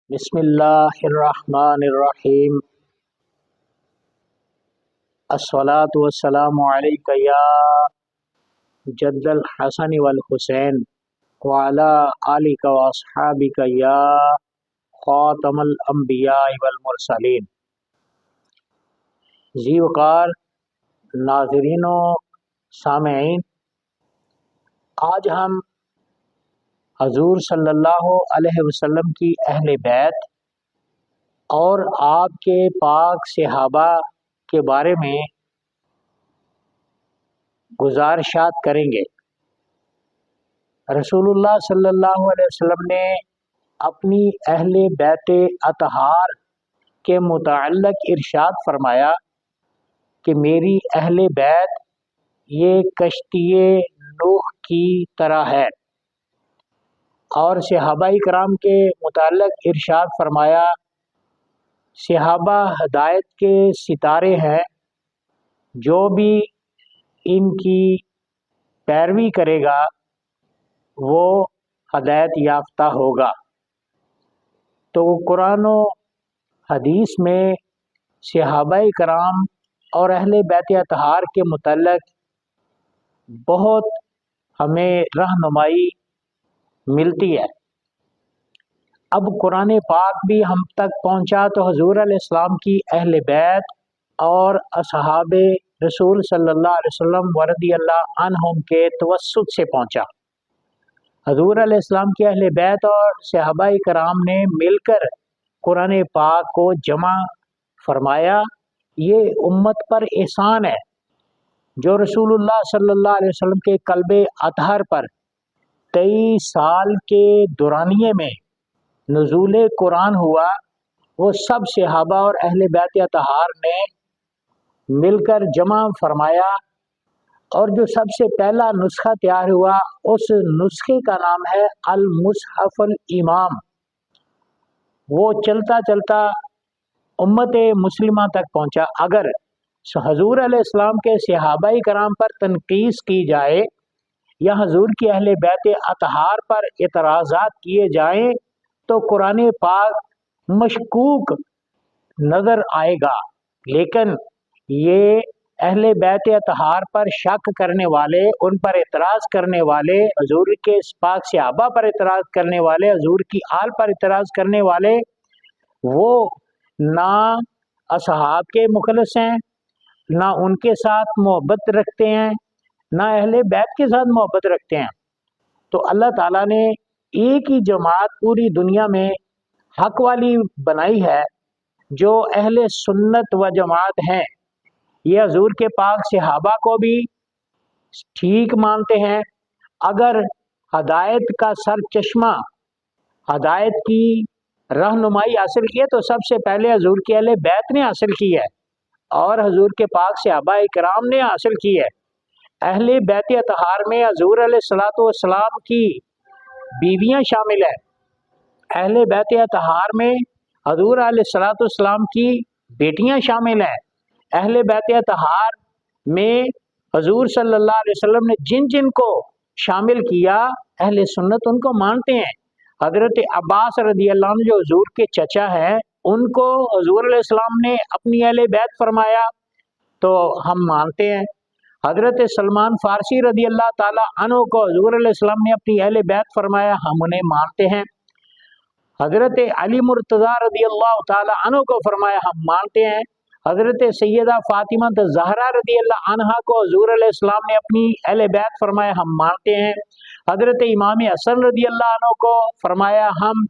بسم اللہ الرحمن الرحیم الصلاۃ والسلام علیک یا جد الحسن والحسین وعلی آلک واصحابک یا خاتم الانبیاء والمرسلین۔ ذی وقار ناظرین و سامعین، آج ہم حضور صلی اللہ علیہ وسلم کی اہل بیت اور آپ کے پاک صحابہ کے بارے میں گزارشات کریں گے۔ رسول اللہ صلی اللہ علیہ وسلم نے اپنی اہل بیت اطہار کے متعلق ارشاد فرمایا کہ میری اہل بیت یہ کشتی نوح کی طرح ہے، اور صحابہ کرام کے متعلق ارشاد فرمایا صحابہ ہدایت کے ستارے ہیں، جو بھی ان کی پیروی کرے گا وہ ہدایت یافتہ ہوگا۔ تو قرآن و حدیث میں صحابہ کرام اور اہل بیت اطہار کے متعلق بہت ہمیں رہنمائی ملتی ہے۔ اب قرآن پاک بھی ہم تک پہنچا تو حضور علیہ السلام کی اہل بیت اور اصحاب رسول صلی اللہ علیہ وسلم ورضی اللہ عنہم کے توسط سے پہنچا۔ حضور علیہ السلام کی اہل بیت اور صحابہ کرام نے مل کر قرآن پاک کو جمع فرمایا۔ یہ امت پر احسان ہے جو رسول اللہ صلی اللہ علیہ وسلم کے قلب اطہر پر 23 سال کے دورانیے میں نزول قرآن ہوا، وہ سب صحابہ اور اہل بیت اطہار نے مل کر جمع فرمایا، اور جو سب سے پہلا نسخہ تیار ہوا اس نسخے کا نام ہے المصحف الامام۔ وہ چلتا چلتا امت مسلمہ تک پہنچا۔ اگر حضور علیہ السلام کے صحابہ کرام پر تنقید کی جائے یا حضور کی اہل بیت اطہار پر اعتراضات کیے جائیں تو قرآن پاک مشکوک نظر آئے گا، لیکن یہ اہل بیت اطہار پر شک کرنے والے، ان پر اعتراض کرنے والے، حضور کے پاک صحابہ پر اعتراض کرنے والے، حضور کی آل پر اعتراض کرنے والے، وہ نہ اصحاب کے مخلص ہیں، نہ ان کے ساتھ محبت رکھتے ہیں، نہ اہل بیت کے ساتھ محبت رکھتے ہیں۔ تو اللہ تعالیٰ نے ایک ہی جماعت پوری دنیا میں حق والی بنائی ہے جو اہل سنت و جماعت ہیں۔ یہ حضور کے پاک صحابہ کو بھی ٹھیک مانتے ہیں۔ اگر ہدایت کا سر چشمہ، ہدایت کی رہنمائی حاصل کی ہے تو سب سے پہلے حضور کے اہل بیت نے حاصل کی ہے اور حضور کے پاک صحابہ کرام نے حاصل کی ہے۔ اہل بیت اطہار میں حضور علیہ الصلوۃ والسلام کی بیویاں شامل ہیں۔ اہل بیت اطہار میں حضور علیہ الصلوۃ والسلام کی بیٹیاں شامل ہیں۔ اہل بیت اطہار میں حضور صلی اللہ علیہ وسلم نے جن جن کو شامل کیا، اہل سنت ان کو مانتے ہیں۔ حضرت عباس رضی اللہ عنہ جو حضور کے چچا ہیں، ان کو حضور علیہ السلام نے اپنی اہل بیت فرمایا تو ہم مانتے ہیں۔ حضرت سلمان فارسی رضی اللہ تعالی عنہ کو حضور علیہ السلام نے اپنی اہل بیت فرمایا، ہم انہیں مانتے ہیں۔ حضرت علی مرتضیٰ رضی اللہ تعالی عنہ کو فرمایا، ہم مانتے ہیں۔ حضرت سیدہ فاطمہ زہرا رضی اللہ عنہا کو حضور علیہ السلام نے اپنی اہل بیت فرمایا، ہم مانتے ہیں۔ حضرت امام حسن رضی اللہ عنہ کو فرمایا، ہم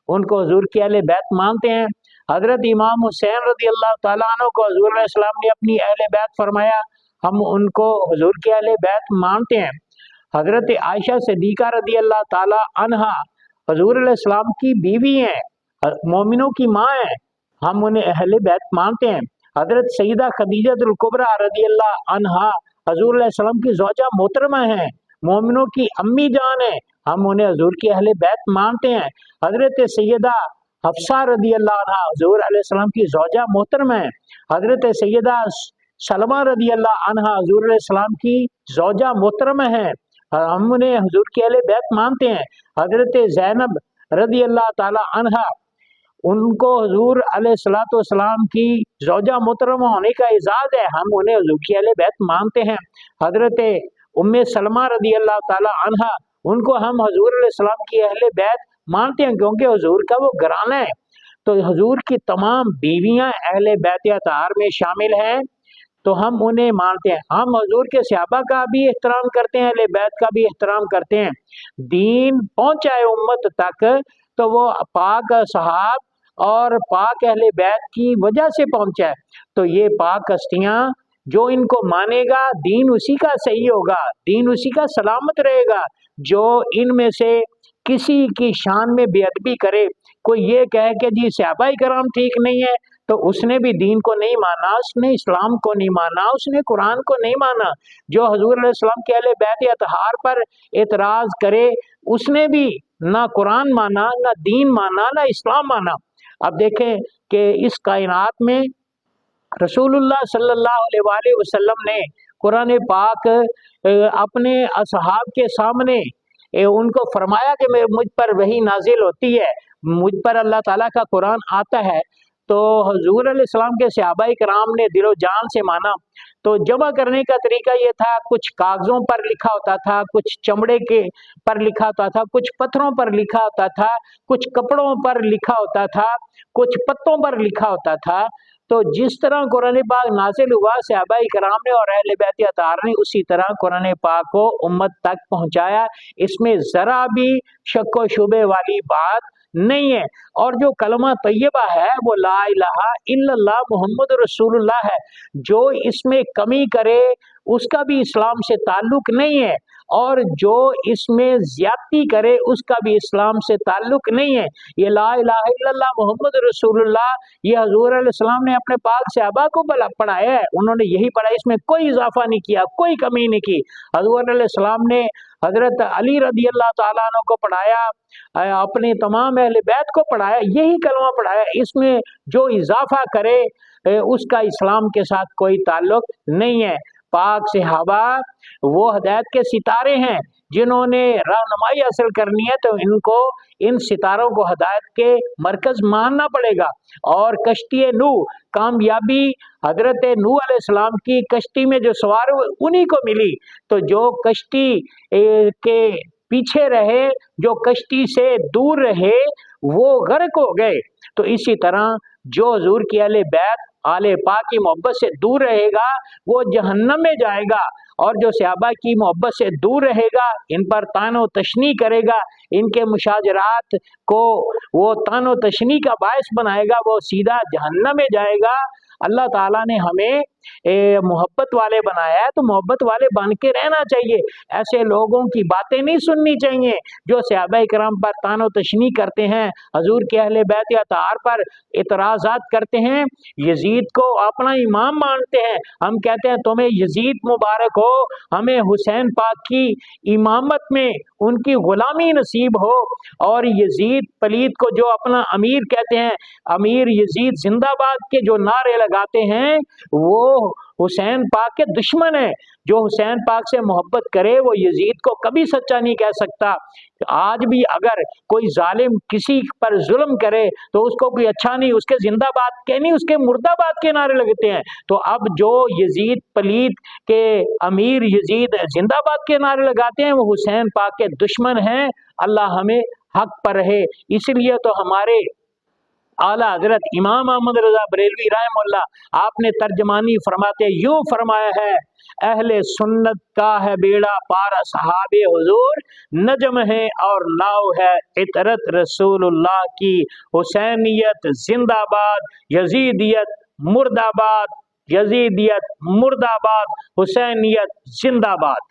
ان کو حضور کی اہل بیت مانتے ہیں۔ حضرت امام حسین رضی اللہ تعالیٰ عنہ کو حضور علیہ السلام نے اپنی اہل بیت فرمایا، ہم ان کو حضور کی اہل بیت مانتے ہیں۔ حضرت عائشہ صدیقہ رضی اللہ تعالیٰ عنہا حضور علیہ السلام کی بیوی ہیں، مومنوں کی ماں ہیں، ہم انہیں اہل بیت مانتے ہیں۔ حضرت سیدہ خدیجہ الکبریٰ رضی اللہ عنہا حضور علیہ السلام کی زوجہ محترمہ ہیں، مومنوں کی امی جان ہیں، ہم انہیں حضور کی اہل بیت مانتے ہیں۔ حضرت سیدہ حفصہ رضی اللہ عنہا حضور علیہ السلام کی زوجہ محترمہ ہیں۔ حضرت سیدہ سلمہ رضی اللہ عنہا حضور علیہ السلام کی زوجہ محترمہ ہیں، ہم انہیں حضور کی اہل بیت مانتے ہیں۔ حضرت زینب رضی اللہ تعالی عنہا ان کو हुजूर अलैहिस्सलाम की ज़ौजा मुहतरमा होने का एजाज़ है, हम उन्हें हुजूर की अहले बैत मानते हैं। हजरत उम्मे सलमा रदी अल्लाह ताला अन्हा, उनको हम हुजूर अलैहिस्सलाम की अहले बैत मानते हैं क्योंकि हुजूर का वो घराना है। तो हुजूर की तमाम बीवियां अहले बैत अताहार में शामिल हैं, तो हम उन्हें मानते हैं। हम हुजूर के सहाबा का भी एहतराम करते हैं, अहले बैत का भी एहतराम करते हैं। दीन पहुंचा है उम्मत तक तो वो पाक सहाब और पाक अहले बैत की वजह से पहुंचा है। तो ये पाक हस्तियां, जो इनको मानेगा दीन उसी का सही होगा, दीन उसी का सलामत रहेगा। जो इनमें से किसी की शान में बेअदबी करे, कोई ये कहे कि जी सहाबाए कराम ठीक नहीं है, तो उसने भी दीन को नहीं माना, उसने इस्लाम को नहीं माना, उसने कुरान को नहीं माना। जो हुजूर अलैहिस्सलाम के अहले बैत अतहार पर एतराज करे, उसने भी ना कुरान माना, ना दीन माना, ना इस्लाम माना। अब देखें कि इस कायनात में रसूलुल्लाह सल्लल्लाहु अलैहि वसल्लम ने कुरान पाक अपने असहाब के सामने उनको फरमाया कि मुझ पर वही नाजिल होती है, मुझ पर अल्लाह ताला का कुरान आता है। तो हुजूर अलैहिस्सलाम के सहाबाए कराम ने दिलो जान से माना। तो जमा करने का तरीका ये था, कुछ कागजों पर लिखा होता था, कुछ चमड़े के पर लिखा होता था, कुछ पत्थरों पर लिखा होता था, कुछ कपड़ों पर लिखा होता था, कुछ पत्तों पर लिखा होता था। तो जिस तरह कुरान पाक नाजिल हुआ सहाबाए कराम ने और अहले बैत अताहार ने, उसी तरह कुरान पाक को उम्मत तक पहुंचाया। इसमें जरा भी शक व शुबे वाली बात नहीं है। और जो कलमा तैयबा है वो ला इलाहा इल्लल्लाह मुहम्मद रसूलुल्लाह है। जो इसमें कमी करे उसका भी इस्लाम से ताल्लुक नहीं है, और जो इसमें ज्यादती करे उसका भी इस्लाम से ताल्लुक नहीं है। ये ला इलाहा इल्लल्लाह मुहम्मद रसूलुल्लाह, ये हुजूर अलैहिस्सलाम ने अपने पाक सहाबा को पढ़ाया है, उन्होंने यही पढ़ा, इसमें कोई इजाफा नहीं किया, कोई कमी नहीं की। हुजूर अलैहिस्सलाम ने हजरत अली रदी अल्लाह ताला अन्हु को पढ़ाया, अपने तमाम अहले बैत को पढ़ाया, यही कलमा पढ़ाया। इसमें जो इजाफा करे उसका इस्लाम के साथ कोई ताल्लुक नहीं है। पाक सहाबा वो हदायत के सितारे हैं, जिन्होंने रहनुमाई हासिल करनी है तो इनको इन सितारों को हदायत के मरकज मानना पड़ेगा। और कश्ती नूह, कामयाबी हजरत नूह अलैहिस्सलाम की कश्ती में जो सवार हुए उन्हीं को मिली। तो जो कश्ती के पीछे रहे, जो कश्ती से दूर रहे, वो गर्क हो गए। तो इसी तरह जो हुजूर की अहले बैत आले पाक की मोहब्बत से दूर रहेगा वो जहन्नम में जाएगा, और जो सहाबा की मोहब्बत से दूर रहेगा, इन पर तानो तशनी करेगा, इनके मुशाजरात को वो तानो तशनी का बायस बनाएगा, वो सीधा जहन्नम में जाएगा। अल्लाह ताला ने हमें मोहब्बत वाले बनाया है, तो मोहब्बत वाले बन के रहना चाहिए। ऐसे लोगों की बातें नहीं सुननी चाहिए जो सहाबाए कराम पर तानो तशनी करते हैं, हुजूर के अहले बैत अताहार पर इतराज़ात करते हैं, यजीद को अपना इमाम मानते हैं। हम कहते हैं तुम्हें यजीद मुबारक हो, हमें हुसैन पाक की इमामत में उनकी गुलामी नसीब हो। और यजीद पलीद को जो अपना अमीर कहते हैं, अमीर यजीद जिंदाबाद के जो नारे लगाते हैं, वो हुसैन पाक के दुश्मन है। जो हुसैन पाक से मोहब्बत करे वो यजीद को कभी सच्चा नहीं कह सकता। आज भी अगर कोई जालिम किसी पर जुल्म करे तो उसको कोई अच्छा नहीं, उसके जिंदाबाद के नहीं, उसके मुर्दाबाद के नारे लगते हैं। तो अब जो यजीद पलीद के अमीर यजीद जिंदाबाद के नारे लगाते हैं, वो हुसैन पाक के दुश्मन हैं। अल्लाह हमें हक पर रहे। इसलिए तो हमारे आला हजरत इमाम अहमद रजा बरेलवी रहमतुल्लाह आपने तर्जमानी फरमाते यूं फरमाया है, अहले सुन्नत का है बेड़ा पार सहाबे हुजूर, नजम है और नाव है इतरत रसूलुल्लाह की। हुसैनियत जिंदाबाद, यजीदियत मुर्दाबाद, यजीदियत मुर्दाबाद, हुसैनियत जिंदाबाद।